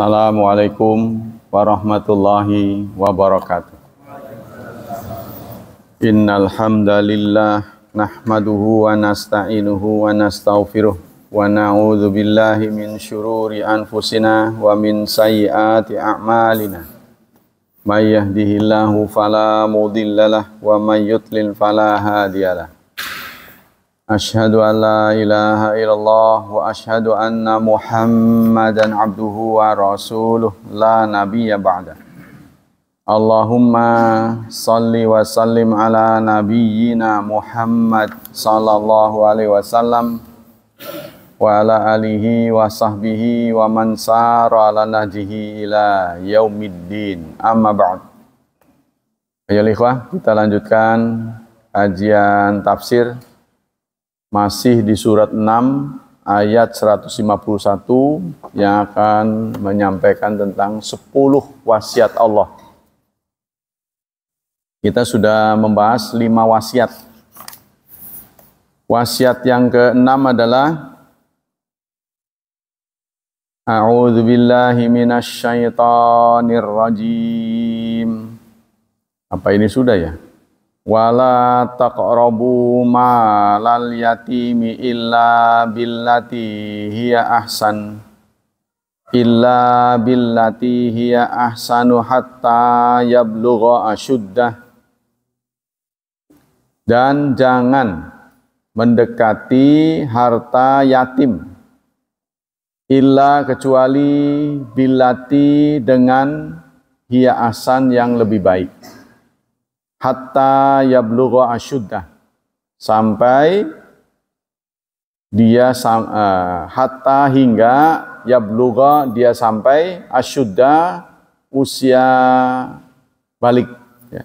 Assalamualaikum warahmatullahi wabarakatuh. Innal hamdalillah nahmaduhu wa nasta'inuhu wa nastaghfiruh wa na'udzu billahi min syururi anfusina wa min sayyiati a'malina. May yahdihillahu fala mudhillalah wa may yudlil fala hadiyalah. Asyhadu an la ilaha illallah wa asyhadu anna Muhammadan abduhu wa rasuluh la nabiyya ba'da. Allahumma salli wa sallim ala nabiyyina Muhammad sallallahu alaihi wasallam wa ala alihi wa sahbihi wa man sara ala nahjihi ila yaumiddin. Amma ba'd. Ayo ikhwah, kita lanjutkan kajian tafsir masih di surat 6 ayat 151 yang akan menyampaikan tentang 10 wasiat Allah. Kita sudah membahas 5 wasiat. Wasiat yang ke-6 adalah A'udzu billahi minasyaitonir rajim. Apa ini sudah ya? Wala taqrabu malal yatimi illa billati hiya ahsanu hatta yablugha asyuddah. Dan jangan mendekati harta yatim illa kecuali billati dengan hiya ahsan yang lebih baik. Hatta yablugha asyuddah, sampai dia hatta hingga yablugha dia sampai asyuddah usia balik ya.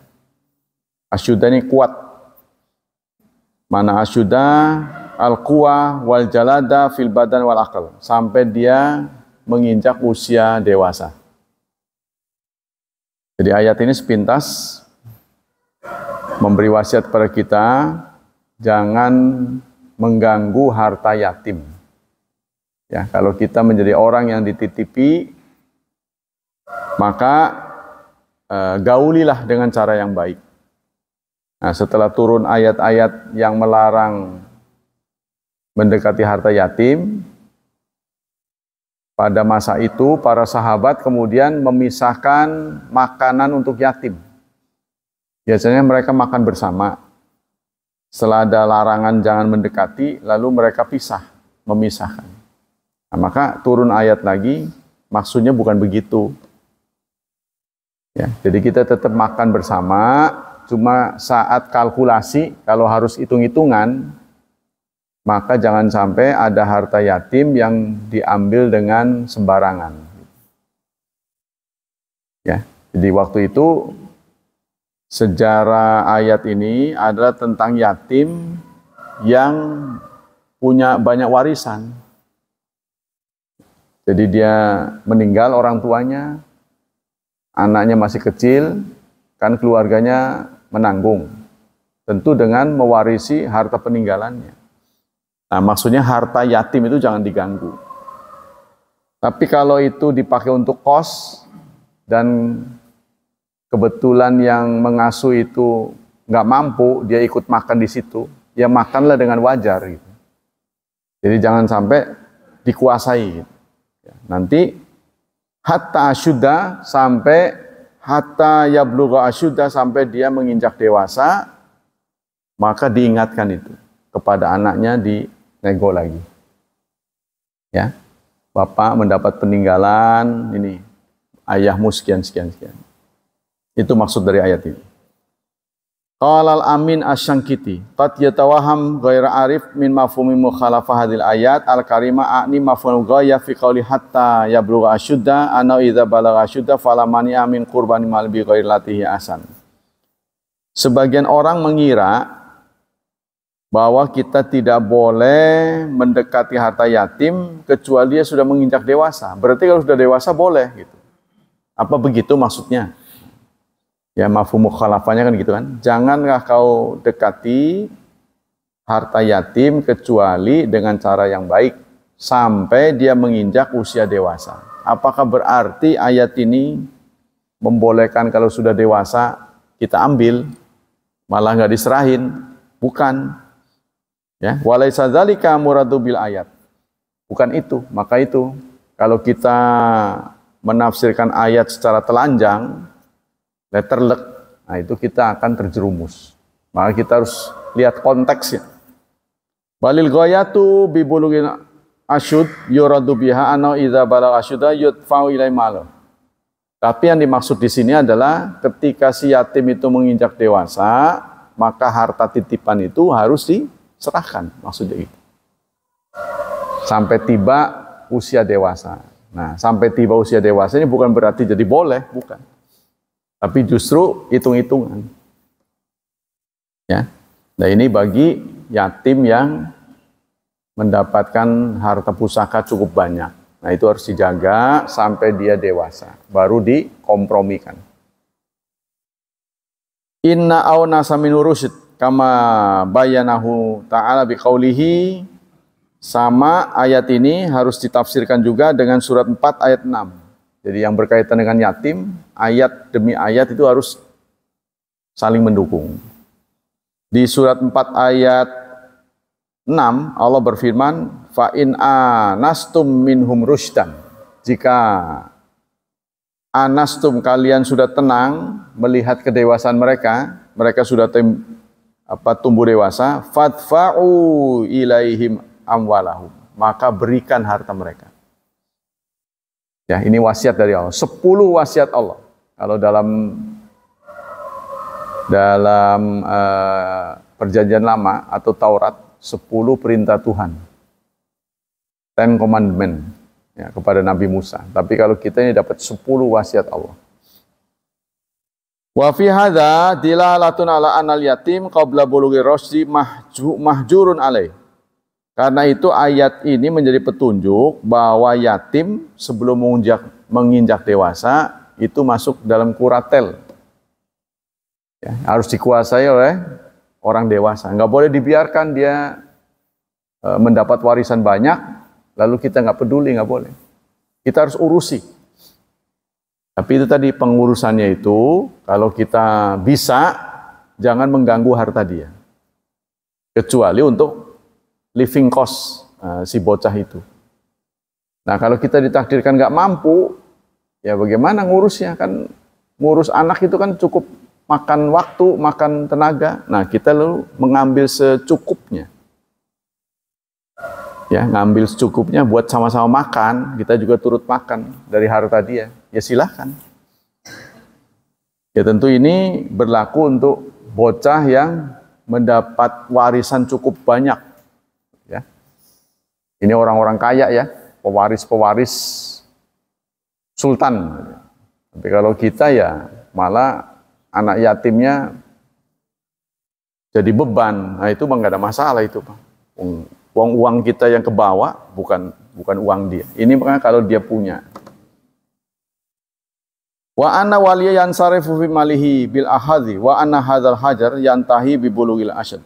Asyuddah ini kuat. Mana asyuddah al-quwa wal jalada fil badan wal aql, sampai dia menginjak usia dewasa. Jadi ayat ini sepintas memberi wasiat kepada kita, jangan mengganggu harta yatim. Ya, kalau kita menjadi orang yang dititipi, maka gaulilah dengan cara yang baik. Nah, setelah turun ayat-ayat yang melarang mendekati harta yatim, pada masa itu para sahabat kemudian memisahkan makanan untuk yatim. Biasanya mereka makan bersama. Setelah ada larangan jangan mendekati, lalu mereka memisahkan. Nah, maka turun ayat lagi, maksudnya bukan begitu. Ya, jadi kita tetap makan bersama, cuma saat kalkulasi, kalau harus hitung-hitungan, maka jangan sampai ada harta yatim yang diambil dengan sembarangan. Ya, jadi waktu itu sejarah ayat ini adalah tentang yatim yang punya banyak warisan. Jadi dia meninggal orang tuanya, anaknya masih kecil, kan keluarganya menanggung. Tentu dengan mewarisi harta peninggalannya. Nah, maksudnya harta yatim itu jangan diganggu. Tapi kalau itu dipakai untuk kos dan kebetulan yang mengasuh itu nggak mampu, dia ikut makan di situ, ya makanlah dengan wajar gitu. Jadi jangan sampai dikuasai. Gitu. Nanti hatta asyudda, sampai hatta yablugha asyudda, sampai dia menginjak dewasa, maka diingatkan itu kepada anaknya, dinego lagi. Ya, bapak mendapat peninggalan ini, ayahmu sekian. Itu maksud dari ayat ini. Qalal amin asyangkiti qad yatawaham ghaira arif min mafhumi mukhalafah hadil ayat al-karima a'ni mafhum ghaya fi qawli hatta yablugha asyudda ana idza balagha asyudda fala mani amin qurbani mal bi ghairi latihi asan. Sebagian orang mengira bahwa kita tidak boleh mendekati harta yatim kecuali dia sudah menginjak dewasa. Berarti kalau sudah dewasa boleh gitu. Apa begitu maksudnya? Ya, mafhum mukhalafahnya kan gitu kan. Janganlah kau dekati harta yatim kecuali dengan cara yang baik. sampai dia menginjak usia dewasa. Apakah berarti ayat ini membolehkan kalau sudah dewasa kita ambil, malah nggak diserahin? Bukan. Ya, walaisa dzalika muradu bil ayat. Bukan itu. Maka itu kalau kita menafsirkan ayat secara telanjang, letterlek, nah itu kita akan terjerumus. Maka kita harus lihat konteksnya. Balil ghayatu bi bulughin asyud yuradu biha anna idza balagha asyuda yudfa'u ilai malu. Tapi yang dimaksud di sini adalah ketika si yatim itu menginjak dewasa, maka harta titipan itu harus diserahkan, maksudnya itu. Sampai tiba usia dewasa. Nah, sampai tiba usia dewasa ini bukan berarti jadi boleh, bukan. Tapi justru hitung-hitungan. Ya. Nah, ini bagi yatim yang mendapatkan harta pusaka cukup banyak. Nah, itu harus dijaga sampai dia dewasa, baru dikompromikan. Inna awnasa min rusyid kama bayanahu ta'ala biqaulihi. Sama ayat ini harus ditafsirkan juga dengan surat 4 ayat 6. Jadi yang berkaitan dengan yatim, ayat demi ayat itu harus saling mendukung. Di surat 4 ayat 6 Allah berfirman, fa in anastum minhum rusydan. Jika anastum kalian sudah tenang melihat kedewasaan mereka, mereka sudah tumbuh dewasa, fadfa'u ilaihim amwalahum, maka berikan harta mereka. Ya, ini wasiat dari Allah. 10 wasiat Allah. Kalau dalam perjanjian lama atau Taurat, 10 perintah Tuhan. 10 commandment ya, kepada Nabi Musa. Tapi kalau kita ini dapat 10 wasiat Allah. Wa fi hadza dilalatun ala anal yatim qabla bulughi rusdi mahjurun alaih. Karena itu ayat ini menjadi petunjuk bahwa yatim sebelum menginjak dewasa itu masuk dalam kuratel. Ya, harus dikuasai oleh orang dewasa. Nggak boleh dibiarkan dia mendapat warisan banyak, lalu kita nggak peduli, nggak boleh. Kita harus urusi. Tapi itu tadi pengurusannya itu, kalau kita bisa, jangan mengganggu harta dia. Kecuali untuk living cost si bocah itu. Nah, kalau kita ditakdirkan nggak mampu, ya bagaimana ngurusnya? Kan ngurus anak itu kan cukup makan waktu, makan tenaga. Nah, kita lalu mengambil secukupnya. Ya, ngambil secukupnya buat sama-sama makan, kita juga turut makan dari harta dia. Ya silahkan. Ya tentu ini berlaku untuk bocah yang mendapat warisan cukup banyak. Ini orang-orang kaya ya, pewaris-pewaris sultan. Tapi kalau kita ya malah anak yatimnya jadi beban. Nah itu nggak ada masalah itu, Pak. Uang kita yang kebawa bukan uang dia. Ini makanya kalau dia punya. Wa anna waliya yansarifu fi malihi bil ahadhi wa anna hadzal hajar yantahi bi bulughil asyad.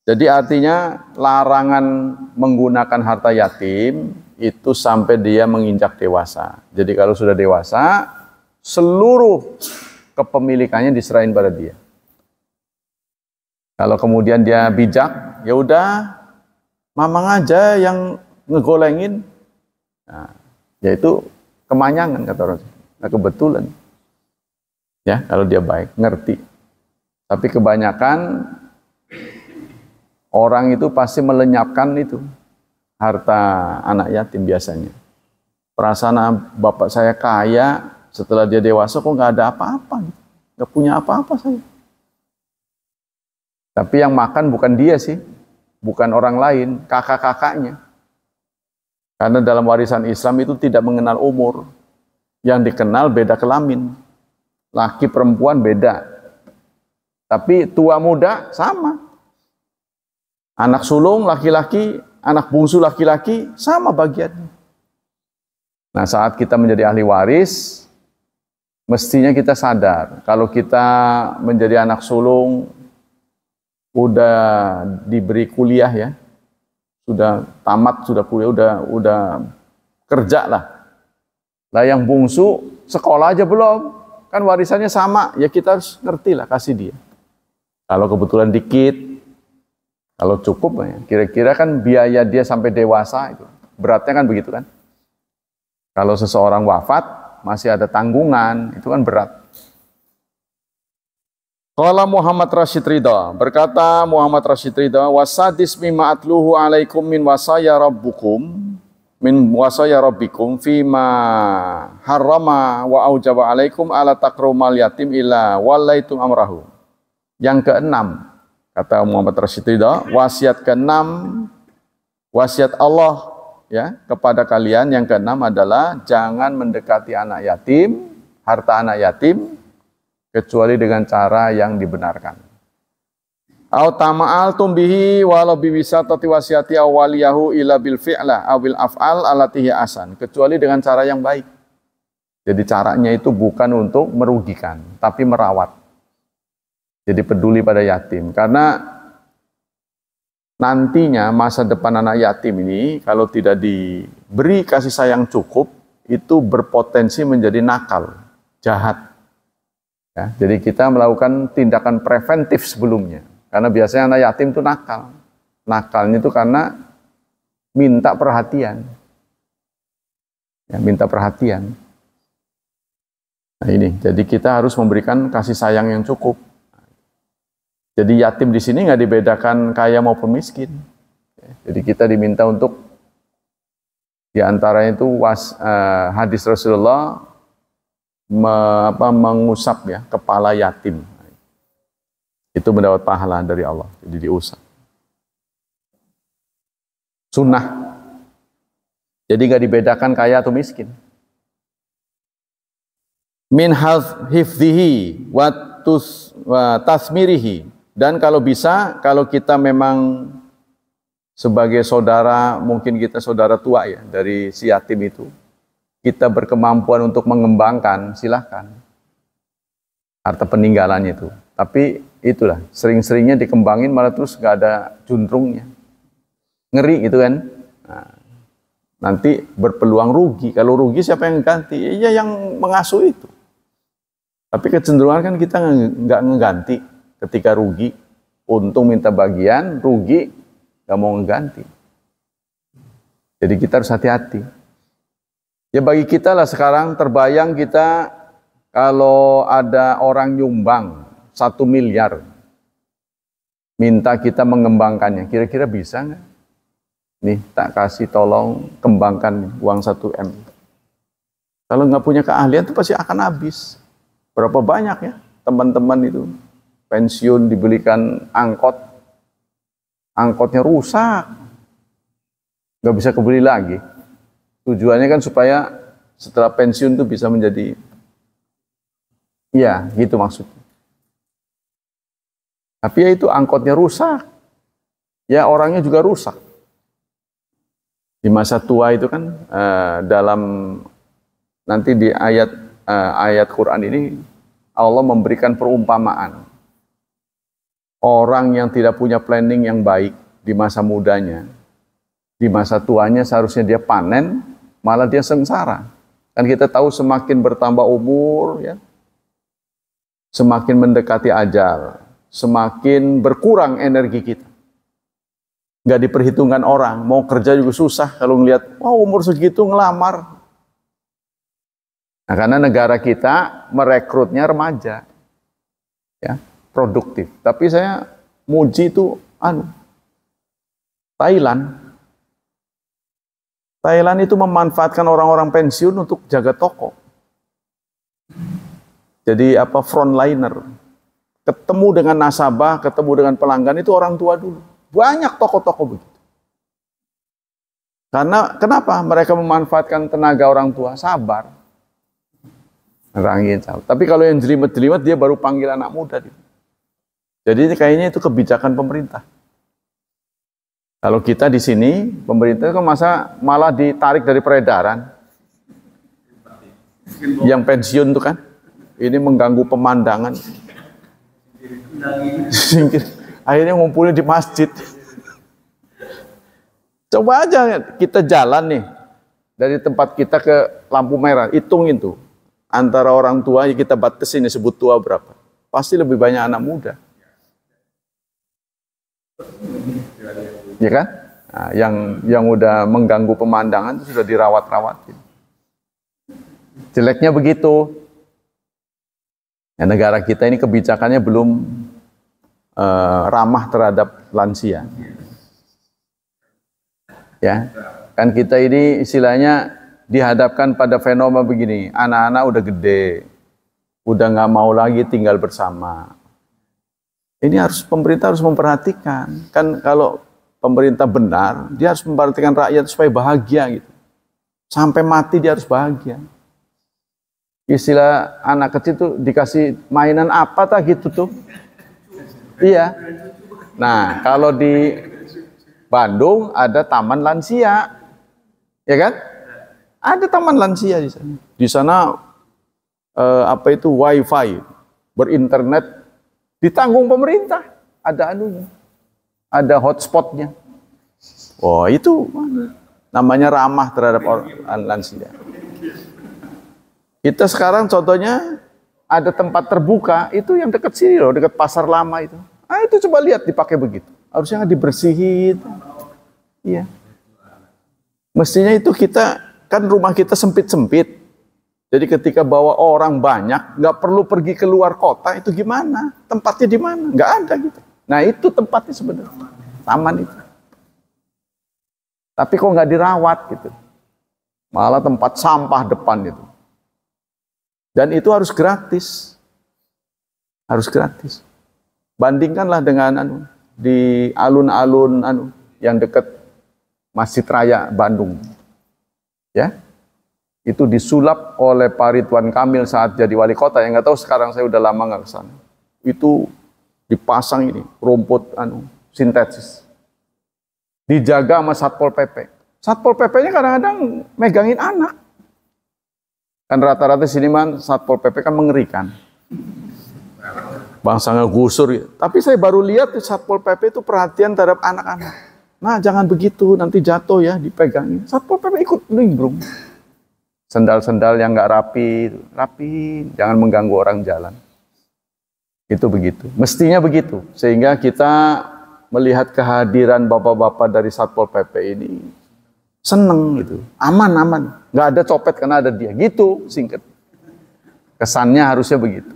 Jadi artinya larangan menggunakan harta yatim itu sampai dia menginjak dewasa. Jadi kalau sudah dewasa, seluruh kepemilikannya diserahin pada dia. Kalau kemudian dia bijak, ya udah mamang aja yang ngegolengin. Nah, yaitu kemanyangan kata orang. Nah, kebetulan. Ya, kalau dia baik, ngerti. Tapi kebanyakan orang itu pasti melenyapkan itu harta anak yatim biasanya. Perasaan bapak saya kaya, setelah dia dewasa kok nggak ada apa-apa, nggak punya apa-apa saya. Tapi yang makan bukan dia sih, bukan orang lain, kakak-kakaknya. Karena dalam warisan Islam itu tidak mengenal umur, yang dikenal beda kelamin, laki perempuan beda. Tapi tua muda sama. Anak sulung laki-laki, anak bungsu laki-laki, sama bagiannya. Nah, saat kita menjadi ahli waris, mestinya kita sadar, kalau kita menjadi anak sulung, udah diberi kuliah ya, sudah tamat, sudah kuliah, udah kerja lah. Lah yang bungsu sekolah aja belum, kan warisannya sama, ya kita harus ngerti lah, kasih dia. Kalau kebetulan dikit, kalau cukup ya, kira-kira kan biaya dia sampai dewasa itu, beratnya kan begitu kan. Kalau seseorang wafat, masih ada tanggungan, itu kan berat. Qala Muhammad Rashid Ridha, berkata Muhammad Rashid Ridha, wasadis mimma atluhu alaikum min wasaya rabbikum fima harrama wa aujaba alaikum ala takrumal yatim illa walaitum amrahu. Yang keenam, kata Muhammad Rashid Ridha, wasiat keenam, wasiat Allah ya kepada kalian yang keenam adalah jangan mendekati anak yatim, harta anak yatim, kecuali dengan cara yang dibenarkan. Au tama'altum bihi walau biwisatati wasiati awwaliyahu ila bil fi'la awil af'al allati hiya asan, kecuali dengan cara yang baik. Jadi caranya itu bukan untuk merugikan, tapi merawat. Jadi peduli pada yatim, karena nantinya masa depan anak yatim ini kalau tidak diberi kasih sayang cukup, itu berpotensi menjadi nakal, jahat. Ya, jadi kita melakukan tindakan preventif sebelumnya. Karena biasanya anak yatim itu nakal. Nakalnya itu karena minta perhatian. Ya, minta perhatian. Nah ini, jadi kita harus memberikan kasih sayang yang cukup. Jadi yatim di sini nggak dibedakan kaya maupun miskin. Ya, jadi kita diminta untuk diantaranya itu hadis Rasulullah mengusap ya kepala yatim, itu mendapat pahala dari Allah, jadi diusap. Sunnah, jadi nggak dibedakan kaya atau miskin. Min hifdhihi wa tasmirihi, dan kalau bisa, kalau kita memang sebagai saudara, mungkin kita saudara tua ya dari si yatim itu, kita berkemampuan untuk mengembangkan, silahkan harta peninggalan itu. Tapi itulah, sering-seringnya dikembangin malah terus gak ada juntrungnya. Ngeri gitu kan. Nah, nanti berpeluang rugi. Kalau rugi siapa yang ganti? Ya yang mengasuh itu. Tapi kecenderungan kan kita nggak ngeganti ketika rugi. Untung minta bagian, rugi gak mau ngeganti. Jadi kita harus hati-hati. Ya bagi kita lah sekarang terbayang kita kalau ada orang nyumbang 1 miliar, minta kita mengembangkannya, kira-kira bisa nggak? Nih tak kasih tolong kembangkan uang 1 M. Kalau nggak punya keahlian itu pasti akan habis. Berapa banyak ya teman-teman itu pensiun dibelikan angkot, angkotnya rusak, nggak bisa kebeli lagi. Tujuannya kan supaya setelah pensiun itu bisa menjadi, ya gitu maksudnya. Tapi ya itu angkotnya rusak, ya orangnya juga rusak. Di masa tua itu kan dalam nanti di ayat Quran ini Allah memberikan perumpamaan. Orang yang tidak punya planning yang baik di masa mudanya, di masa tuanya seharusnya dia panen, malah dia sengsara. Kan kita tahu semakin bertambah umur, ya, semakin mendekati ajal, semakin berkurang energi kita. Nggak diperhitungkan orang, mau kerja juga susah kalau ngelihat, wah umur segitu ngelamar. Nah, karena negara kita merekrutnya remaja, ya, produktif. Tapi saya muji itu, Thailand itu memanfaatkan orang-orang pensiun untuk jaga toko. Jadi frontliner. Ketemu dengan nasabah, ketemu dengan pelanggan itu orang tua dulu. Banyak toko-toko begitu. Karena kenapa? Mereka memanfaatkan tenaga orang tua, sabar. Nerangin sabar. Tapi kalau yang jelimet-jelimet dia baru panggil anak muda. Jadi kayaknya itu kebijakan pemerintah. Kalau kita di sini, pemerintah kan malah ditarik dari peredaran. Yang pensiun itu kan, ini mengganggu pemandangan. Akhirnya ngumpulnya di masjid. Coba aja kita jalan nih dari tempat kita ke lampu merah, hitungin tuh antara orang tua yang kita batasin sebut tua berapa. Pasti lebih banyak anak muda. Ya kan? Nah, yang udah mengganggu pemandangan itu sudah dirawat-rawatin. Jeleknya begitu. Ya, negara kita ini kebijakannya belum ramah terhadap lansia. Ya, kan kita ini istilahnya dihadapkan pada fenomena begini, anak-anak udah gede, udah nggak mau lagi tinggal bersama. Ini pemerintah harus memperhatikan. Kan kalau pemerintah benar, dia harus memperhatikan rakyat supaya bahagia gitu. Sampai mati dia harus bahagia. Istilah anak kecil tuh dikasih mainan apa tak gitu tuh. Iya. Nah, kalau di Bandung ada taman lansia. Ya kan? Ada taman lansia di sana. Di sana wifi berinternet ditanggung pemerintah. Ada anunya. Ada hotspotnya. Oh, itu namanya ramah terhadap orang lansia. Kita sekarang contohnya ada tempat terbuka, itu yang dekat sini loh, dekat pasar lama itu. Ah, itu coba lihat dipakai begitu. Harusnya dibersihin. Iya. Mestinya itu kita, kan rumah kita sempit-sempit. Jadi ketika bawa orang banyak, nggak perlu pergi keluar kota, itu gimana? Tempatnya di mana? Nggak ada gitu. Nah itu tempatnya sebenarnya, taman itu. Tapi kok nggak dirawat gitu. Malah tempat sampah depan itu. Dan itu harus gratis. Harus gratis. Bandingkanlah dengan di alun-alun yang dekat Masjid Raya Bandung. Ya. Itu disulap oleh Pak Ridwan Kamil saat jadi wali kota. Yang nggak tahu sekarang, saya udah lama nggak kesana. Itu dipasang ini rumput sintetis. Dijaga sama Satpol PP. Satpol PP-nya kadang-kadang megangin anak. Kan rata-rata sini Satpol PP kan mengerikan. Bangsa ngegusur. Tapi saya baru lihat Satpol PP itu perhatian terhadap anak-anak. Nah, jangan begitu, nanti jatuh ya, dipegangin. Satpol PP ikut nimbrung. Sendal-sendal yang nggak rapi, jangan mengganggu orang jalan. Itu begitu. Mestinya begitu. Sehingga kita melihat kehadiran bapak-bapak dari Satpol PP ini seneng gitu, aman, nggak ada copet karena ada dia, gitu singkat. Kesannya harusnya begitu.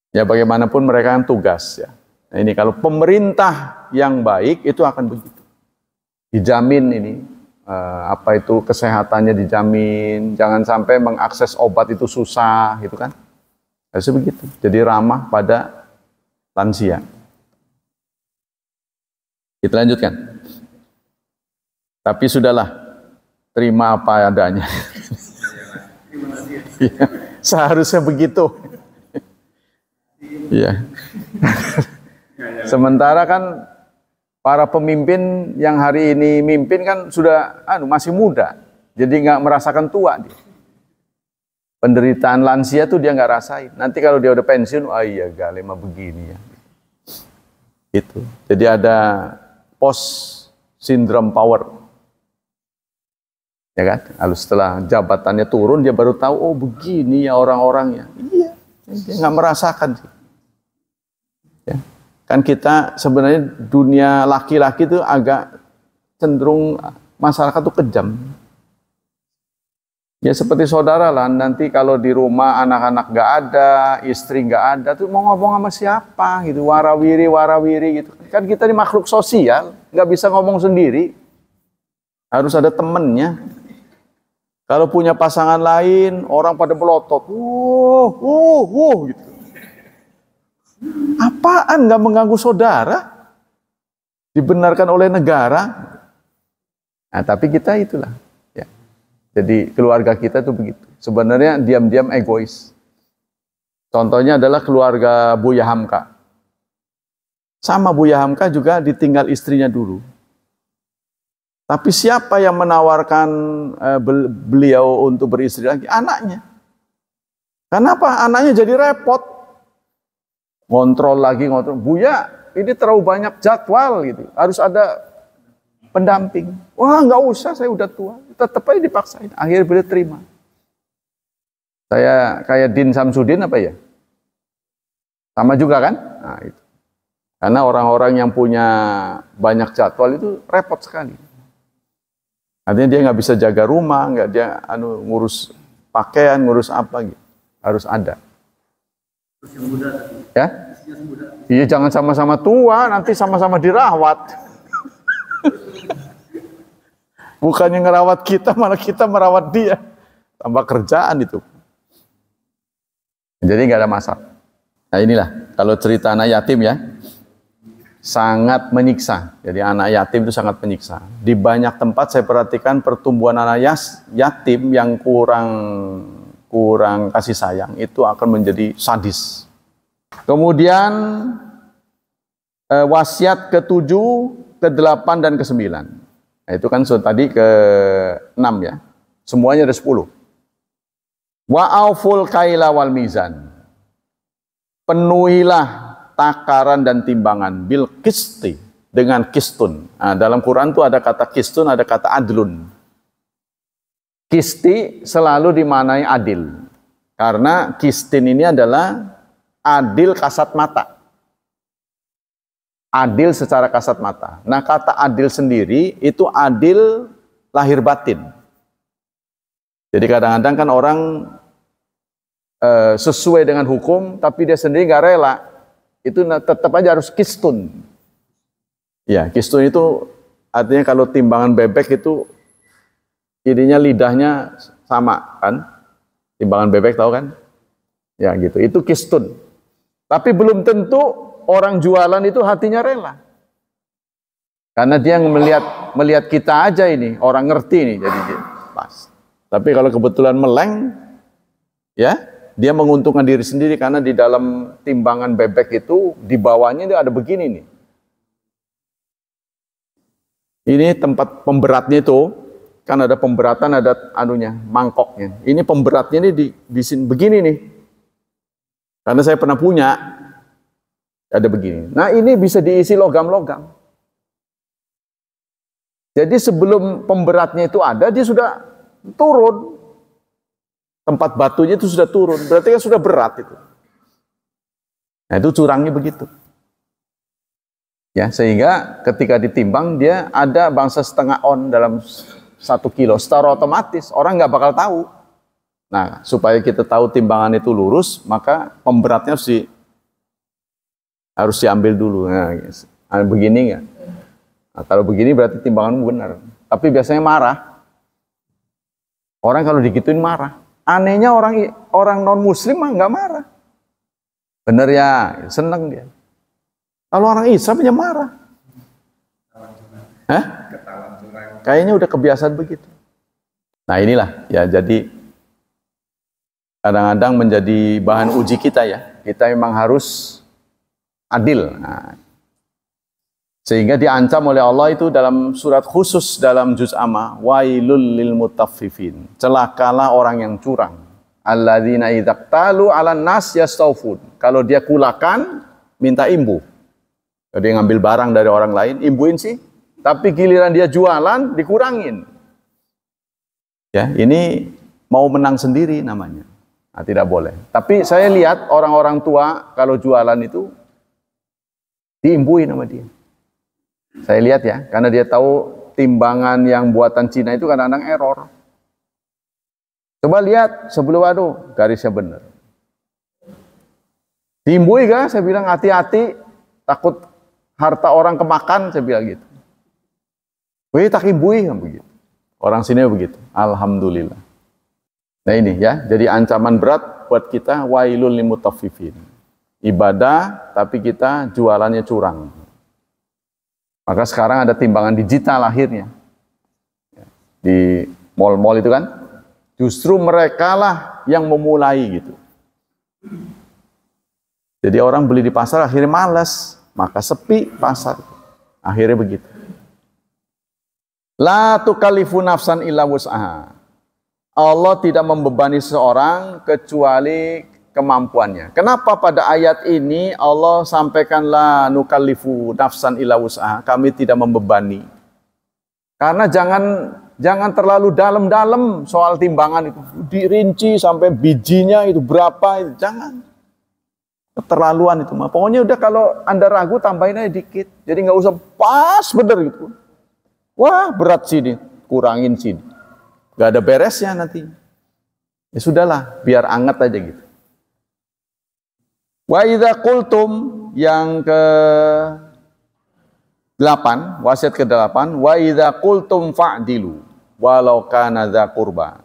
Ya bagaimanapun mereka kan tugas ya. Nah, ini kalau pemerintah yang baik itu akan begitu. Dijamin ini kesehatannya dijamin, jangan sampai mengakses obat itu susah gitu kan. Harusnya begitu. Jadi ramah pada lansia. Kita lanjutkan. Tapi sudahlah, terima apa adanya. Ya, seharusnya begitu. Ya. Sementara kan para pemimpin yang hari ini mimpin kan sudah masih muda, jadi nggak merasakan tua dia. Penderitaan lansia tuh dia nggak rasain. Nanti kalau dia udah pensiun, iya gale mah begini ya. Itu. Jadi ada post syndrome power. Ya kan? Lalu setelah jabatannya turun dia baru tahu, oh begini ya orang-orangnya. Iya, dia nggak merasakan sih. Ya. Kan kita sebenarnya dunia laki-laki itu agak cenderung masyarakat tuh kejam. Ya seperti saudara lah, nanti kalau di rumah anak-anak nggak ada, istri nggak ada, tuh mau ngomong sama siapa gitu, warawiri gitu. Kan kita ini makhluk sosial, nggak bisa ngomong sendiri, harus ada temennya. Kalau punya pasangan lain, orang pada melotot, gitu. Apaan nggak mengganggu saudara? Dibenarkan oleh negara. Nah, tapi kita itulah. Ya. Jadi keluarga kita tuh begitu. Sebenarnya diam-diam egois. Contohnya adalah keluarga Buya Hamka. Sama Buya Hamka juga ditinggal istrinya dulu. Tapi siapa yang menawarkan beliau untuk beristri lagi? Anaknya. Kenapa? Anaknya jadi repot. Ngontrol. Buya, ini terlalu banyak jadwal gitu. Harus ada pendamping. Wah, nggak usah, saya udah tua. Tetap aja dipaksain. Akhirnya beliau terima. Saya kayak Din Samsudin apa ya? Sama juga kan? Nah, itu. Karena orang-orang yang punya banyak jadwal itu repot sekali. Artinya dia nggak bisa jaga rumah, nggak dia ngurus pakaian, ngurus apa gitu. Harus ada. Ya? Iya, jangan sama-sama tua, nanti sama-sama dirawat. Bukannya ngerawat kita, malah kita merawat dia. Tambah kerjaan itu. Jadi nggak ada masalah. Nah inilah, kalau cerita anak yatim ya, sangat menyiksa. Jadi anak yatim itu sangat menyiksa. Di banyak tempat saya perhatikan pertumbuhan anak yatim yang kurang kasih sayang, itu akan menjadi sadis. Kemudian wasiat ke-7, ke-8, dan ke-9. Nah, itu kan tadi ke-6 ya. Semuanya ada 10. Wa auful kaila wal mizan. Penuhilah takaran dan timbangan bil qisti, dengan kistun. Nah, dalam Quran itu ada kata kistun, ada kata adlun. Kisti selalu dimaknai adil. Karena kistin ini adalah adil kasat mata. Adil secara kasat mata. Nah, kata adil sendiri itu adil lahir batin. Jadi kadang-kadang kan orang sesuai dengan hukum, tapi dia sendiri nggak rela, itu tetap aja harus kistun. Ya, kistun itu artinya kalau timbangan bebek itu ininya lidahnya sama kan, timbangan bebek tahu kan? Ya gitu, itu kistun. Tapi belum tentu orang jualan itu hatinya rela, karena dia melihat kita aja ini orang ngerti nih, jadi dia pas. Tapi kalau kebetulan meleng, ya. Dia menguntungkan diri sendiri karena di dalam timbangan bebek itu di bawahnya itu ada begini nih. Ini tempat pemberatnya itu kan ada pemberatan, ada mangkoknya. Ini pemberatnya ini di sini begini nih. Karena saya pernah punya ada begini. Nah, ini bisa diisi logam-logam. Jadi sebelum pemberatnya itu ada, dia sudah turun. Tempat batunya itu sudah turun, berarti kan sudah berat itu. Nah, itu curangnya begitu. Ya, sehingga ketika ditimbang dia ada bangsa setengah on dalam 1 kilo. Secara otomatis orang nggak bakal tahu. Nah, supaya kita tahu timbangan itu lurus, maka pemberatnya harus diambil dulu. Nah, begini nggak? Nah, kalau begini berarti timbanganmu benar. Tapi biasanya marah. Orang kalau digituin marah. Anehnya orang non muslim mah nggak marah. Bener ya, seneng dia. Kalau orang Islam aja marah. Hah? Kayaknya udah kebiasaan begitu. Nah inilah ya, jadi kadang-kadang menjadi bahan uji kita ya. Kita memang harus adil. Nah, sehingga diancam oleh Allah itu dalam surat khusus dalam juz amma, wailul lil mutaffifin. Celakalah orang yang curang. Alladzina idza qtalu 'alan nas yastawfun. Kalau dia kulakan, minta imbu. Kalau dia ngambil barang dari orang lain, imbuin sih. Tapi giliran dia jualan, dikurangin. Ya, ini mau menang sendiri namanya. Nah, tidak boleh. Tapi saya lihat orang-orang tua kalau jualan itu diimbuin sama dia. Saya lihat ya, karena dia tahu timbangan yang buatan Cina itu kadang-kadang error. Coba lihat sebelum garisnya benar. Diimbui kan? Saya bilang hati-hati, takut harta orang kemakan, saya bilang gitu. Wih, tak imbui kan begitu. Orang sini begitu. Alhamdulillah. Nah ini ya, jadi ancaman berat buat kita, wailul lil mutaffifin. Ibadah tapi kita jualannya curang. Maka sekarang ada timbangan digital akhirnya. Di mal-mal itu kan, justru mereka lah yang memulai gitu. Jadi orang beli di pasar akhirnya malas, maka sepi pasar. Akhirnya begitu. La tukallifu nafsan illa wus'aha. Allah tidak membebani seseorang kecuali kemampuannya. Kenapa pada ayat ini Allah sampaikan la nukallifu nafsan illa wus'aha, kami tidak membebani. Karena jangan terlalu dalam-dalam soal timbangan itu. Dirinci sampai bijinya itu berapa, itu jangan. Keterlaluan itu mah. Pokoknya udah kalau Anda ragu tambahin aja dikit. Jadi nggak usah pas bener gitu. Wah, berat sini, kurangin sini. Nggak ada beresnya nanti. Ya sudahlah, biar anget aja gitu. Wa idza qultum, yang ke-8, wasiat ke-8, wa idza qultum fa'dilu walau kana dza qurba.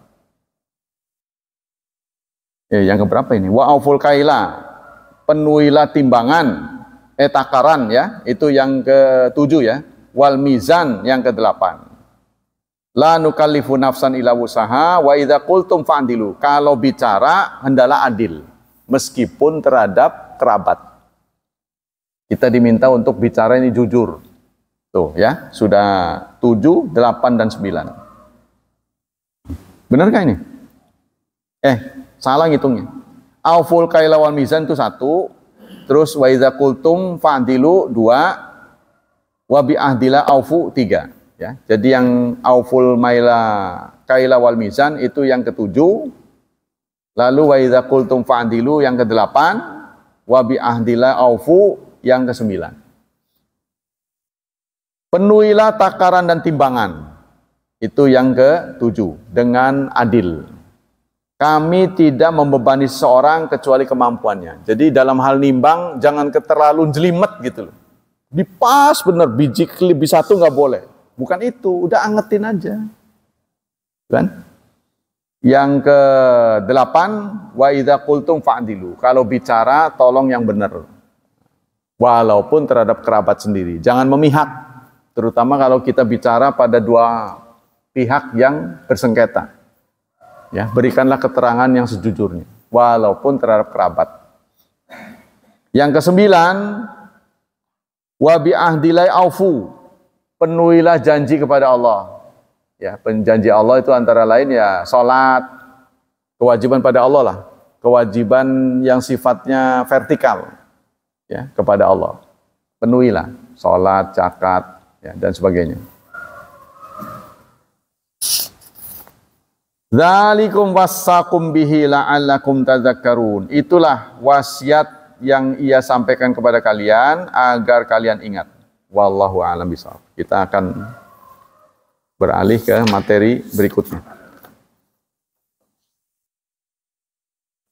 Yang keberapa ini? Wa auful kaila, penuhilah timbangan, takaran ya, itu yang ke-7 ya. Wal mizan yang ke-8. La nukallifu nafsan illa wusaha wa idza qultum fa'dilu. Kalau bicara hendaklah adil meskipun terhadap kerabat. Kita diminta untuk bicara ini jujur. Tuh ya, sudah 7, 8 dan 9. Benarkah ini? Salah ngitungnya. Auful kaila wal mizan itu 1, terus wa idza qultum fa'dilu 2, wa bi ahdila aufu 3. Ya, jadi yang auful kaila wal mizan itu yang ke-7, lalu wa idza qultum fa'dilu yang ke-8, wa bi ahdila aufu yang ke-9. Penuhilah takaran dan timbangan, itu yang ke-7, dengan adil. Kami tidak membebani seseorang kecuali kemampuannya. Jadi dalam hal nimbang jangan terlalu jelimet gitu loh. Dipas bener, biji lebih 1 nggak boleh. Bukan itu, udah angetin aja. Kan? Yang ke-8, wa idza qultum fa'dilu. Kalau bicara tolong yang benar. Walaupun terhadap kerabat sendiri. Jangan memihak. Terutama kalau kita bicara pada dua pihak yang bersengketa. Ya, berikanlah keterangan yang sejujurnya walaupun terhadap kerabat. Yang ke-9, wa bi ahdilai aufu. Penuhilah janji kepada Allah. Ya, janji Allah itu antara lain ya salat, kewajiban pada Allah lah, kewajiban yang sifatnya vertikal ya kepada Allah. Penuhilah salat, zakat ya, dan sebagainya. Dzalikum wassakum bihi la'allakum tadzakkarun. Itulah wasiat yang ia sampaikan kepada kalian agar kalian ingat. Wallahu a'lam bishawab. Kita akan beralih ke materi berikutnya,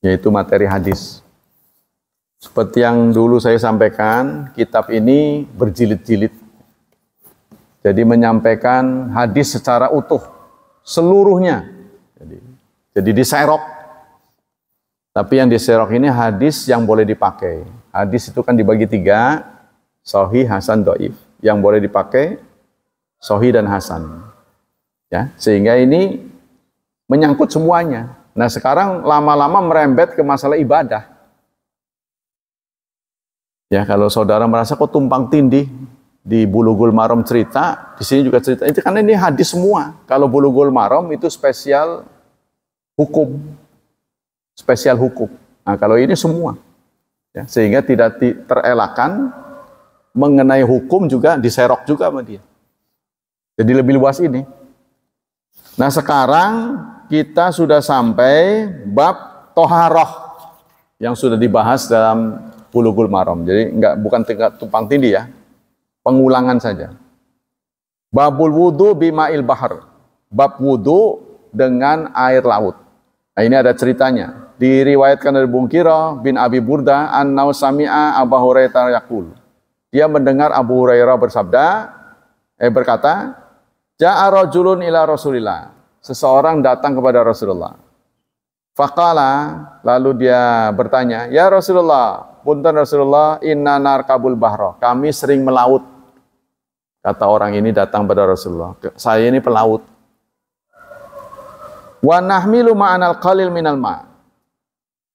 yaitu materi hadis. Seperti yang dulu saya sampaikan, kitab ini berjilid-jilid. Jadi menyampaikan hadis secara utuh, seluruhnya. Jadi diserok. Tapi yang diserok ini hadis yang boleh dipakai. Hadis itu kan dibagi 3, Sahih, Hasan, Dhaif. Yang boleh dipakai Sahih dan Hasan. Ya, sehingga ini menyangkut semuanya. Nah, sekarang lama-lama merembet ke masalah ibadah. Ya, kalau saudara merasa kok tumpang tindih di Bulughul Maram cerita, di sini juga cerita. Itu karena ini hadis semua. Kalau Bulughul Maram itu spesial hukum. Spesial hukum. Nah, kalau ini semua. Ya, sehingga tidak terelakkan mengenai hukum juga diserok juga sama dia. Jadi lebih luas ini. Nah, sekarang kita sudah sampai bab toharoh yang sudah dibahas dalam Bulughul Maram. Jadi bukan tumpang tindih ya, pengulangan saja. Babul wudu bima'il bahar, bab wudu dengan air laut. Nah, ini ada ceritanya. Diriwayatkan dari Bungkira bin Abi Burda an-nau sami'a Abu Hurairah yaqul. Dia mendengar Abu Hurairah berkata, Ja'a rajulun ila Rasulillah. Seseorang datang kepada Rasulullah. Faqala, lalu dia bertanya, Ya Rasulullah, punten Rasulullah, inna narkabul bahra. Kami sering melaut. Kata orang ini datang pada Rasulullah. Saya ini pelaut. Wa nahmilu ma'anal qalil minal ma'.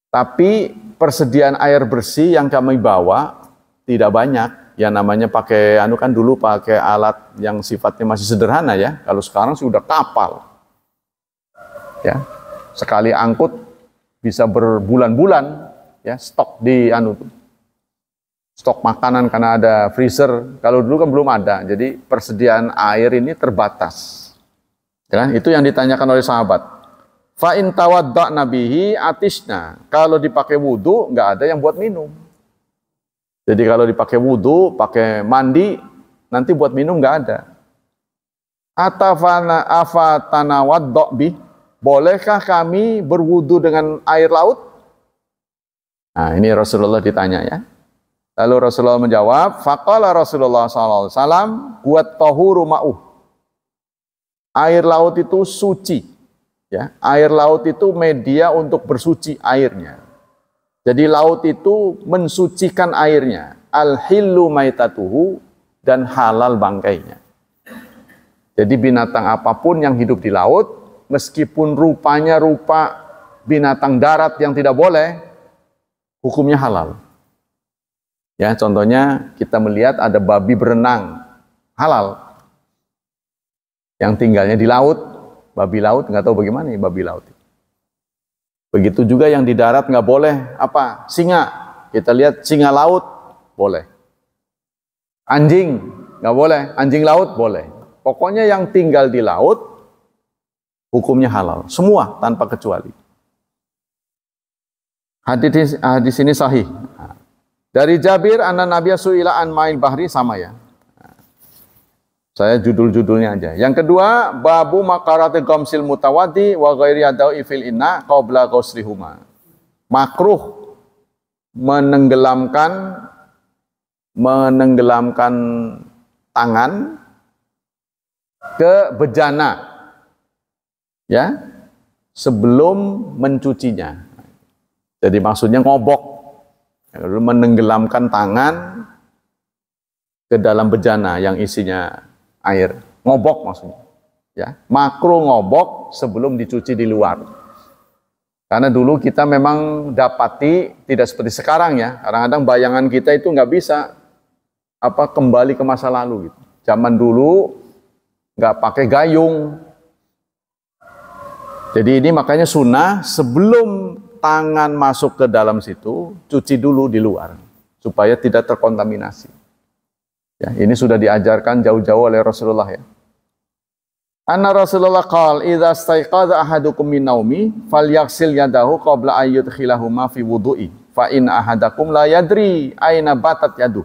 Tapi persediaan air bersih yang kami bawa tidak banyak. Ya namanya pakai kan dulu pakai alat yang sifatnya masih sederhana ya. Kalau sekarang sudah kapal. Ya. Sekali angkut bisa berbulan-bulan ya stok di stok makanan karena ada freezer. Kalau dulu kan belum ada, jadi persediaan air ini terbatas. Ya, itu yang ditanyakan oleh sahabat. Fa in tawadda'na bihi atisna. Kalau dipakai wudu, nggak ada yang buat minum. Jadi kalau dipakai wudu, pakai mandi, nanti buat minum nggak ada. Atafana afatana waddo' bih. Bolehkah kami berwudu dengan air laut? Nah, ini Rasulullah ditanya ya. Lalu Rasulullah menjawab, faqala Rasulullah SAW, huwat tahuru ma'uh. Air laut itu suci. Ya, air laut itu media untuk bersuci airnya. Jadi laut itu mensucikan airnya. Al-hillu maitatuhu, dan halal bangkainya. Jadi binatang apapun yang hidup di laut, meskipun rupanya rupa binatang darat yang tidak boleh, hukumnya halal. Ya, contohnya kita melihat ada babi berenang, halal. Yang tinggalnya di laut, babi laut, nggak tahu bagaimana ya babi laut. Begitu juga yang di darat nggak boleh, apa? Singa. Kita lihat singa laut, boleh. Anjing, nggak boleh. Anjing laut, boleh. Pokoknya yang tinggal di laut, hukumnya halal. Semua, tanpa kecuali. Hadis ini sahih. Dari Jabir, anna Nabiya su'ila an ma'il bahri, sama ya. Saya judul-judulnya aja. Yang kedua, babu makarati ghamsil mutawadi wa ghairi adawi fil inna qabla ghuslihuma. Makruh menenggelamkan tangan ke bejana, ya, sebelum mencucinya. Jadi maksudnya ngobok, menenggelamkan tangan ke dalam bejana yang isinya air, ngobok maksudnya, ya, makruh ngobok sebelum dicuci di luar. Karena dulu kita memang dapati tidak seperti sekarang ya. Kadang-kadang bayangan kita itu nggak bisa kembali ke masa lalu gitu. Zaman dulu nggak pakai gayung. Jadi ini makanya sunnah sebelum tangan masuk ke dalam situ, cuci dulu di luar supaya tidak terkontaminasi. Ya, ini sudah diajarkan jauh-jauh oleh Rasulullah ya. Anna Rasulullah qala idza staiqadha ahadukum min naumi falyaghsil yadahu qabla an yudkhilahuma fi wudu'i fa in ahadakum la yadri aina batat yaduh.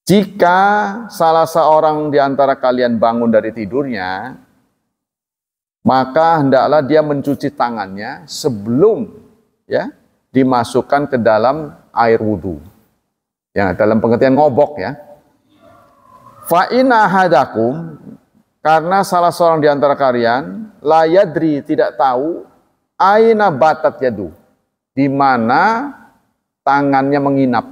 Jika salah seorang di antara kalian bangun dari tidurnya, maka hendaklah dia mencuci tangannya sebelum ya dimasukkan ke dalam air wudu. Ya, dalam pengertian ngobok ya. Fa in ahadakum, karena salah seorang di antara kalian la yadri, tidak tahu, aina batat yadu, di mana tangannya menginap.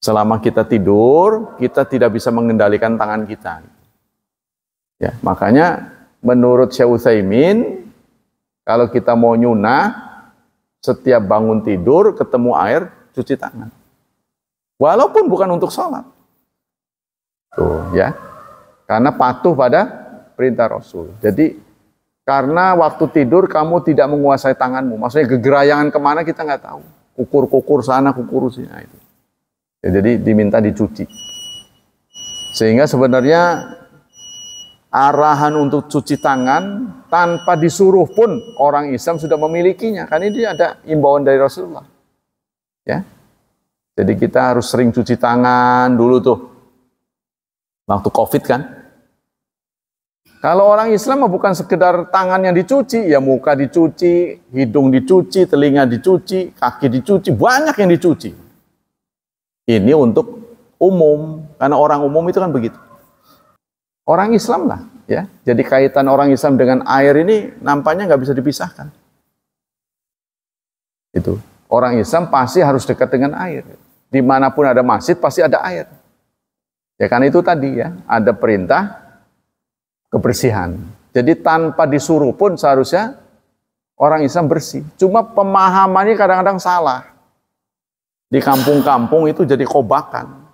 Selama kita tidur, kita tidak bisa mengendalikan tangan kita. Ya, makanya menurut Syekh Utsaimin, kalau kita mau nyunah, setiap bangun tidur ketemu air, cuci tangan. Walaupun bukan untuk sholat. Tuh ya. Karena patuh pada perintah Rasul. Jadi karena waktu tidur kamu tidak menguasai tanganmu. Maksudnya gegerayangan kemana kita nggak tahu. Kukur-kukur sana, kukur sini. Nah, itu. Ya, jadi diminta dicuci. Sehingga sebenarnya arahan untuk cuci tangan tanpa disuruh pun orang Islam sudah memilikinya. Karena ini ada imbauan dari Rasulullah. Ya. Jadi kita harus sering cuci tangan dulu tuh. Waktu COVID kan. Kalau orang Islam bukan sekedar tangan yang dicuci, ya muka dicuci, hidung dicuci, telinga dicuci, kaki dicuci, banyak yang dicuci. Ini untuk umum, karena orang umum itu kan begitu. Orang Islam lah, ya. Jadi kaitan orang Islam dengan air ini nampaknya nggak bisa dipisahkan. Itu orang Islam pasti harus dekat dengan air. Dimanapun ada masjid pasti ada air. Ya kan itu tadi ya, ada perintah kebersihan. Jadi tanpa disuruh pun seharusnya orang Islam bersih. Cuma pemahamannya kadang-kadang salah. Di kampung-kampung itu jadi kobakan.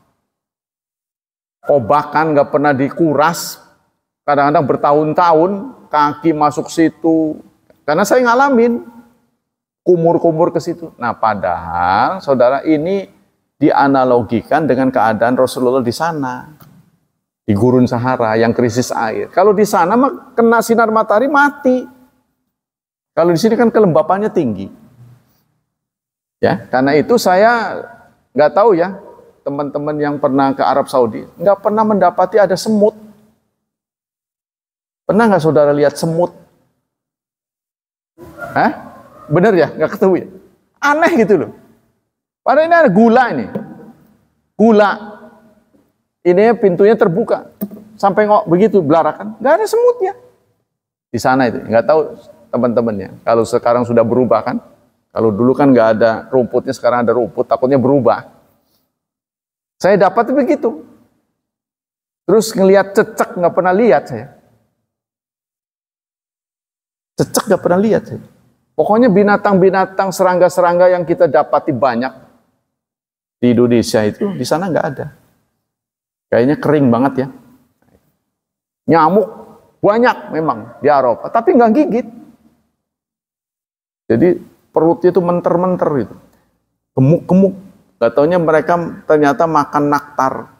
Kobakan nggak pernah dikuras. Kadang-kadang bertahun-tahun kaki masuk situ. Karena saya ngalamin kumur-kumur ke situ. Nah padahal saudara ini dianalogikan dengan keadaan Rasulullah di sana, di Gurun Sahara yang krisis air. Kalau di sana mah kena sinar matahari mati. Kalau di sini kan kelembapannya tinggi. Ya, karena itu saya nggak tahu ya, teman-teman yang pernah ke Arab Saudi, nggak pernah mendapati ada semut. Pernah nggak saudara lihat semut? Bener ya? Nggak ketemu ya? Aneh gitu loh. Padahal ini ada gula ini. Gula. Ini pintunya terbuka. Sampai begitu belarakan. Nggak ada semutnya. Di sana itu. Nggak tahu teman-temannya. Kalau sekarang sudah berubah kan. Kalau dulu kan nggak ada rumputnya, sekarang ada rumput. Takutnya berubah. Saya dapat begitu. Terus ngelihat cecek nggak pernah lihat saya. Cecek nggak pernah lihat saya. Pokoknya binatang-binatang, serangga-serangga yang kita dapati banyak di Indonesia itu, di sana nggak ada. Kayaknya kering banget ya. Nyamuk banyak memang di Eropa, tapi nggak gigit. Jadi perutnya itu menter-menter gitu. Gemuk-gemuk. Gak taunya mereka ternyata makan nektar.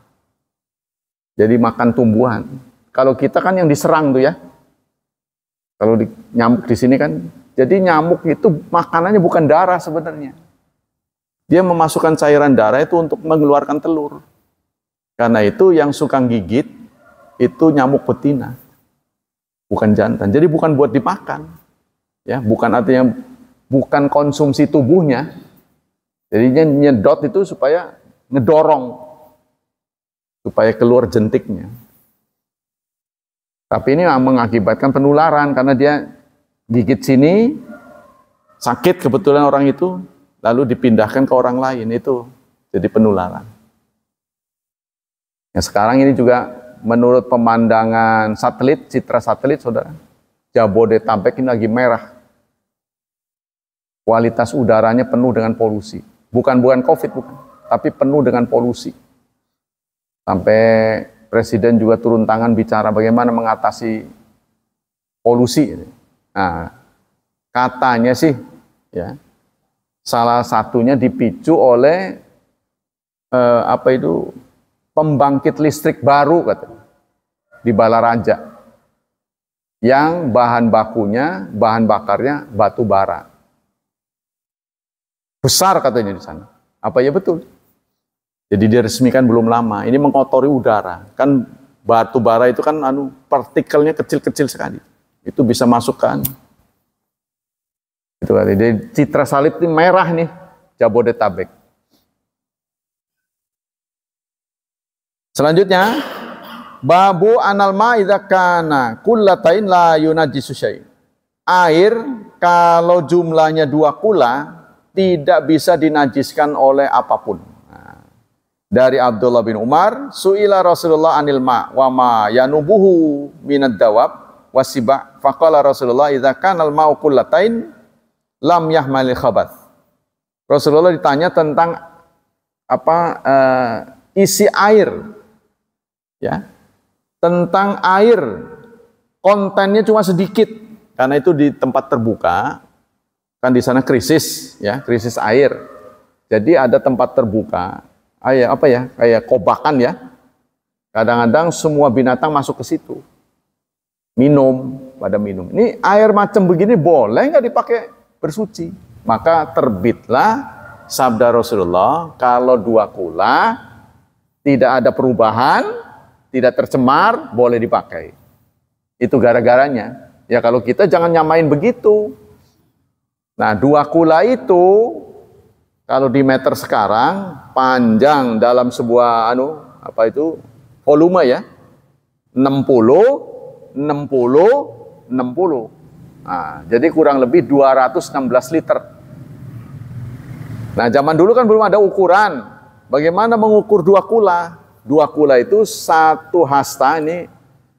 Jadi makan tumbuhan. Kalau kita kan yang diserang tuh ya. Kalau nyamuk di sini kan, jadi nyamuk itu makanannya bukan darah sebenarnya. Dia memasukkan cairan darah itu untuk mengeluarkan telur. Karena itu yang suka gigit itu nyamuk betina, bukan jantan. Jadi bukan buat dimakan, ya, bukan artinya bukan konsumsi tubuhnya. Jadinya nyedot itu supaya ngedorong supaya keluar jentiknya. Tapi ini mengakibatkan penularan karena dia gigit sini, sakit kebetulan orang itu, lalu dipindahkan ke orang lain, itu jadi penularan. Ya, sekarang ini juga menurut pemandangan satelit, citra satelit saudara, Jabodetabek ini lagi merah. Kualitas udaranya penuh dengan polusi. Bukan COVID, bukan, tapi penuh dengan polusi. Sampai Presiden juga turun tangan bicara bagaimana mengatasi polusi. Nah, katanya sih, ya, salah satunya dipicu oleh pembangkit listrik baru katanya, di Balaraja, yang bahan bakarnya batu bara. Besar katanya di sana. Apa ya betul? Jadi diresmikan belum lama. Ini mengotori udara. Kan batu bara itu kan partikelnya kecil-kecil sekali. Itu bisa masukkan. Itu kan. Jadi citra salib ini merah nih, Jabodetabek. Selanjutnya, babu anal ma idza kana kullatain la yunajjisu syai'. Air kalau jumlahnya 2 kula tidak bisa dinajiskan oleh apapun. Dari Abdullah bin Umar, su'ila Rasulullah anil ma wa ma yanubuhu minad dawab wasiba faqala Rasulullah idza kana al ma'u kullatain lam yahmalil khabath. Rasulullah ditanya tentang isi air, ya, tentang air kontennya cuma sedikit karena itu di tempat terbuka, kan di sana krisis, ya, krisis air. Jadi ada tempat terbuka. Kayak kobakan ya. Kadang-kadang semua binatang masuk ke situ. Pada minum. Ini air macam begini boleh nggak dipakai bersuci? Maka terbitlah sabda Rasulullah, kalau 2 kula tidak ada perubahan, tidak tercemar, boleh dipakai. Itu gara-garanya. Ya kalau kita jangan nyamain begitu. Nah 2 kula itu kalau di meter sekarang, panjang dalam sebuah volume ya, 60. Nah, jadi kurang lebih 216 liter. Nah, zaman dulu kan belum ada ukuran. Bagaimana mengukur 2 kula? 2 kula itu 1 hasta ini.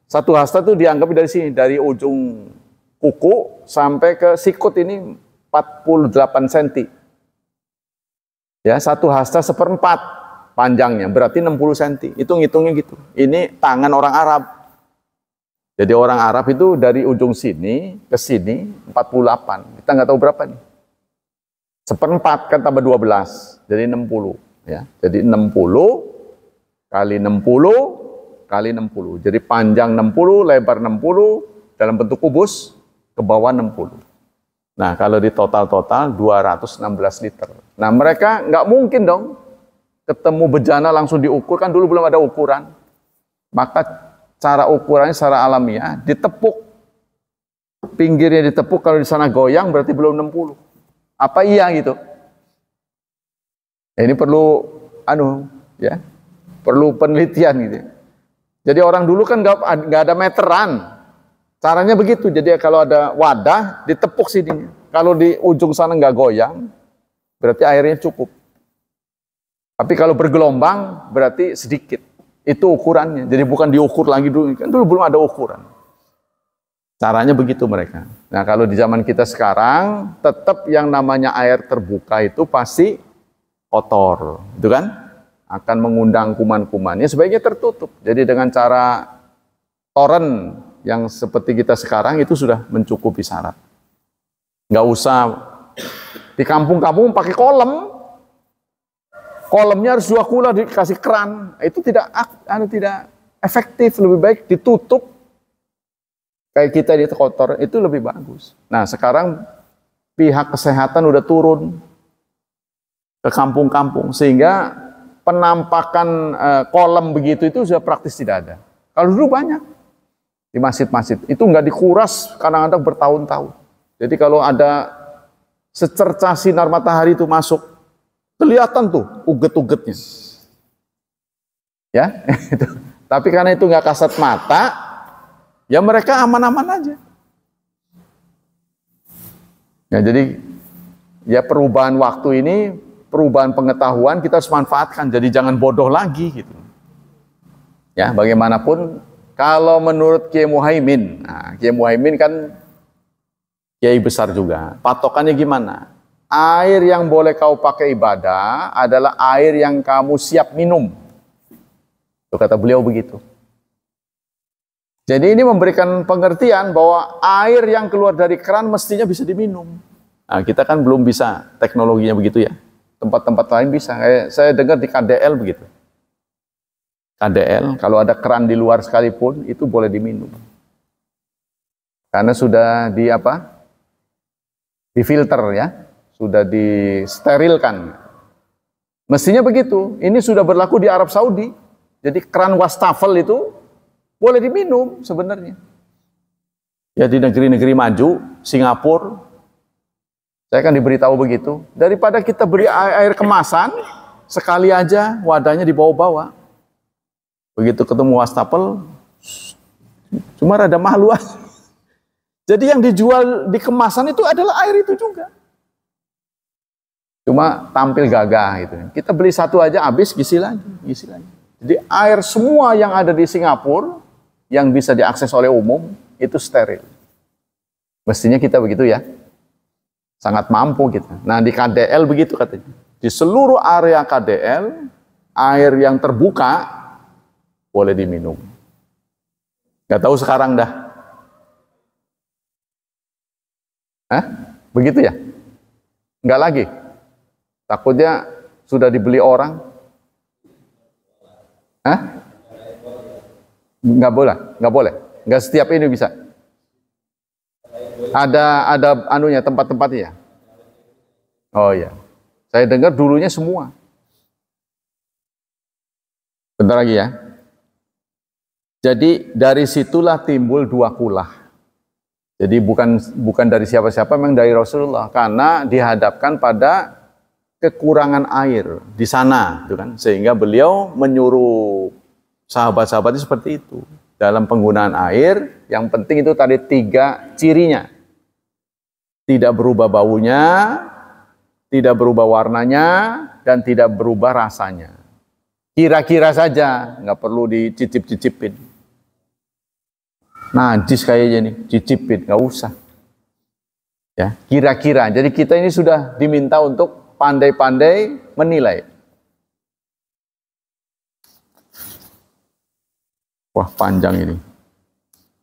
1 hasta itu dianggap dari sini, dari ujung kuku sampai ke sikut ini 48 cm. Ya, 1 hasta 1/4 panjangnya, berarti 60 cm. Itu ngitungnya gitu. Ini tangan orang Arab. Jadi orang Arab itu dari ujung sini ke sini 48. Kita nggak tahu berapa nih. 1/4 kan tambah 12, jadi 60. Ya. Jadi 60 kali 60 kali 60. Jadi panjang 60, lebar 60 dalam bentuk kubus, ke bawah 60. Nah, kalau di total 216 liter. Nah, mereka nggak mungkin dong ketemu bejana langsung diukur, kan dulu belum ada ukuran. Maka cara ukurannya secara alamiah ditepuk. Pinggirnya ditepuk, kalau di sana goyang berarti belum 60. Apa iya gitu? Ini perlu ya, perlu penelitian gitu. Jadi orang dulu kan nggak ada meteran. Caranya begitu. Jadi kalau ada wadah ditepuk sininya. Kalau di ujung sana nggak goyang, berarti airnya cukup. Tapi kalau bergelombang berarti sedikit. Itu ukurannya. Jadi bukan diukur lagi dulu. Kan dulu belum ada ukuran. Caranya begitu mereka. Nah, kalau di zaman kita sekarang, tetap yang namanya air terbuka itu pasti kotor, itu kan? Akan mengundang kuman-kumannya, sebaiknya tertutup. Jadi dengan cara toren yang seperti kita sekarang itu sudah mencukupi syarat. Nggak usah di kampung-kampung pakai kolam. Kolamnya harus 2 kula dikasih keran. Itu tidak efektif, lebih baik ditutup. Kayak kita di kotor, itu lebih bagus. Nah, sekarang pihak kesehatan udah turun ke kampung-kampung, sehingga penampakan kolam begitu itu sudah praktis tidak ada. Kalau dulu banyak di masjid-masjid, itu nggak dikuras kadang-kadang bertahun-tahun. Jadi kalau ada secercah sinar matahari itu masuk, kelihatan tuh uget-ugetnya. Ya, tapi karena itu nggak kasat mata, ya mereka aman-aman aja. Ya, jadi ya perubahan waktu ini, perubahan pengetahuan kita harus manfaatkan. Jadi jangan bodoh lagi gitu. Ya, bagaimanapun kalau menurut Kiai Muhaimin, nah, Kiai Muhaimin kan kiai besar juga. Patokannya gimana? Air yang boleh kau pakai ibadah adalah air yang kamu siap minum. Itu kata beliau begitu. Jadi ini memberikan pengertian bahwa air yang keluar dari keran mestinya bisa diminum. Nah, kita kan belum bisa teknologinya begitu ya. Tempat-tempat lain bisa. Saya dengar di KDL begitu. KDL, kalau ada keran di luar sekalipun, itu boleh diminum. Karena sudah difilter ya. Sudah disterilkan. Mestinya begitu. Ini sudah berlaku di Arab Saudi. Jadi keran wastafel itu boleh diminum sebenarnya. Ya di negeri-negeri maju, Singapura, saya kan diberitahu begitu. Daripada kita beri air kemasan, sekali aja wadahnya dibawa-bawa. Begitu ketemu wastafel, cuma rada mahal. Jadi yang dijual di kemasan itu adalah air itu juga. Cuma tampil gagah gitu. Kita beli satu aja habis, isi lagi. Jadi air semua yang ada di Singapura yang bisa diakses oleh umum itu steril. Mestinya kita begitu ya. Sangat mampu kita. Nah, di KDL begitu katanya. Di seluruh area KDL air yang terbuka boleh diminum. Gak tahu sekarang dah. Begitu ya? Enggak lagi. Takutnya sudah dibeli orang. Nggak boleh. Nggak setiap ini bisa. Ada anunya, tempat-tempatnya. Oh iya. Saya dengar dulunya semua. Bentar lagi ya. Jadi dari situlah timbul 2 kulah. Jadi bukan dari siapa-siapa, memang dari Rasulullah. Karena dihadapkan pada kekurangan air di sana, gitu kan? Sehingga beliau menyuruh sahabat-sahabatnya seperti itu. Dalam penggunaan air, yang penting itu tadi 3 cirinya. Tidak berubah baunya, tidak berubah warnanya, dan tidak berubah rasanya. Kira-kira saja, nggak perlu dicicip-cicipin. Najis kayaknya nih, cicipin, nggak usah. Ya, kira-kira. Jadi kita ini sudah diminta untuk pandai-pandai menilai. Wah, panjang ini.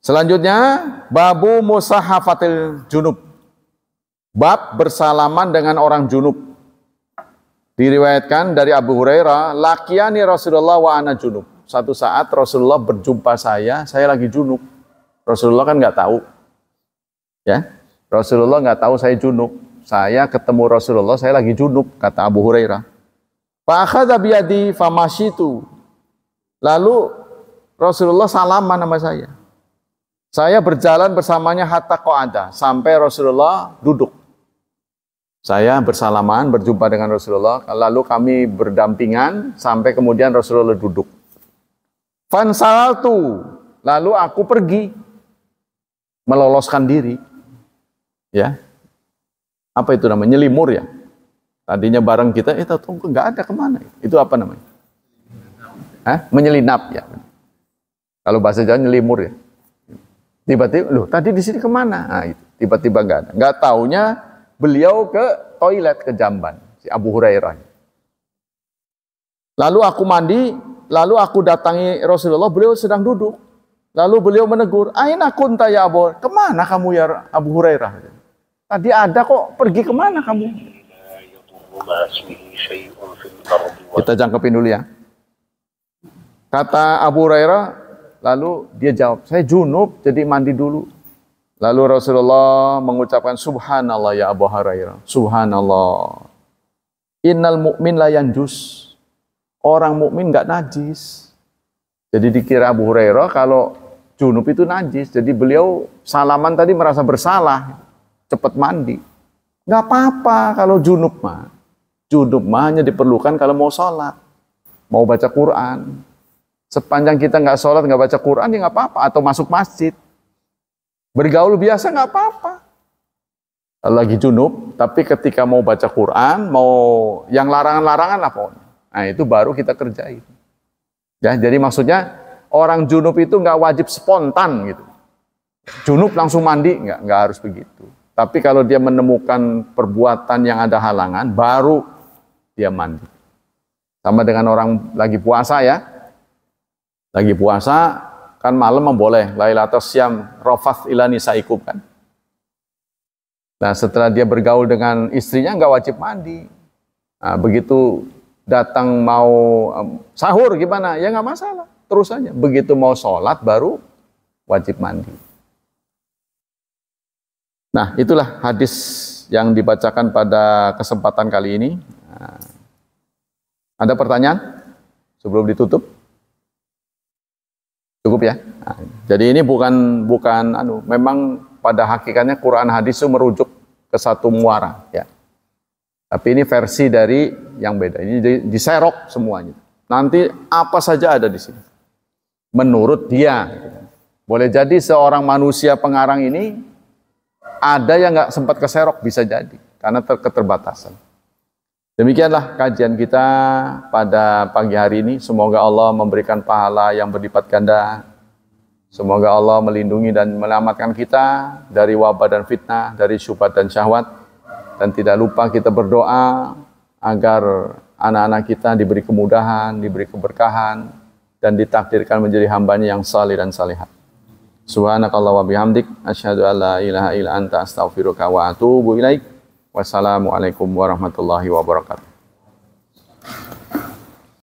Selanjutnya, babu musahafatil junub. Bab bersalaman dengan orang junub. Diriwayatkan dari Abu Hurairah, laqiyani Rasulullah wa ana junub. Satu saat Rasulullah berjumpa saya lagi junub. Rasulullah kan nggak tahu. Ya. Rasulullah nggak tahu saya junub. Saya ketemu Rasulullah, saya lagi junub, kata Abu Hurairah. Fa akhadha bi yadi famashitu. Lalu Rasulullah salaman sama saya. Saya berjalan bersamanya hatta qa'ada, sampai Rasulullah duduk. Saya bersalaman, berjumpa dengan Rasulullah, lalu kami berdampingan sampai kemudian Rasulullah duduk. Fansaltu, lalu aku pergi, meloloskan diri. Ya, apa itu namanya? Nyelimur ya. Tadinya bareng kita, tunggu nggak ada kemana? Itu apa namanya? Menyelinap ya. Kalau bahasa Jawa nyelimur ya. Tiba-tiba, loh tadi di sini kemana? Nah, itu tiba-tiba nggak ada. Nggak taunya beliau ke toilet, ke jamban, si Abu Hurairah. Lalu aku mandi, lalu aku datangi Rasulullah, beliau sedang duduk. Lalu beliau menegur, aina kunta ya Abu, kemana kamu ya Abu Hurairah? Tadi ada kok, pergi kemana kamu? Kita jangkepin dulu ya. Kata Abu Hurairah, lalu dia jawab, saya junub, jadi mandi dulu. Lalu Rasulullah mengucapkan subhanallah ya Abu Hurairah. Subhanallah. Innal mu'min la yanjus. Orang mukmin enggak najis. Jadi dikira Abu Hurairah kalau junub itu najis. Jadi beliau salaman tadi merasa bersalah. Cepat mandi. Enggak apa-apa kalau junub mah. Junub mah hanya diperlukan kalau mau sholat. Mau baca Quran. Sepanjang kita enggak sholat, enggak baca Quran, ya enggak apa-apa. Atau masuk masjid. Bergaul biasa nggak apa-apa. Lagi junub, tapi ketika mau baca Quran, mau yang larangan-larangan lah pokoknya. Nah itu baru kita kerjain. Ya, jadi maksudnya orang junub itu nggak wajib spontan gitu. Junub langsung mandi, nggak harus begitu. Tapi kalau dia menemukan perbuatan yang ada halangan, baru dia mandi. Sama dengan orang lagi puasa ya. Lagi puasa, kan malam boleh lailatul syam rafath ila nisaikum kan. Nah, setelah dia bergaul dengan istrinya nggak wajib mandi. Nah, begitu datang mau sahur gimana? Ya nggak masalah, terus aja. Begitu mau sholat baru wajib mandi. Nah, itulah hadis yang dibacakan pada kesempatan kali ini. Nah, ada pertanyaan sebelum ditutup? Cukup ya. Nah, jadi ini bukan memang pada hakikatnya Quran hadis itu merujuk ke satu muara ya. Tapi ini versi dari yang beda. Ini diserok semuanya. Nanti apa saja ada di sini. Menurut dia. Boleh jadi seorang manusia pengarang ini ada yang nggak sempat keserok, bisa jadi karena keterbatasan. Demikianlah kajian kita pada pagi hari ini. Semoga Allah memberikan pahala yang berlipat ganda. Semoga Allah melindungi dan menyelamatkan kita dari wabah dan fitnah, dari syubhat dan syahwat. Dan tidak lupa kita berdoa agar anak-anak kita diberi kemudahan, diberi keberkahan, dan ditakdirkan menjadi hambanya yang salih dan salihat. Subhanakallah wa bihamdik, asyhadu an la ilaha illa anta astaghfiruka wa atubu ilaik. Wassalamualaikum warahmatullahi wabarakatuh.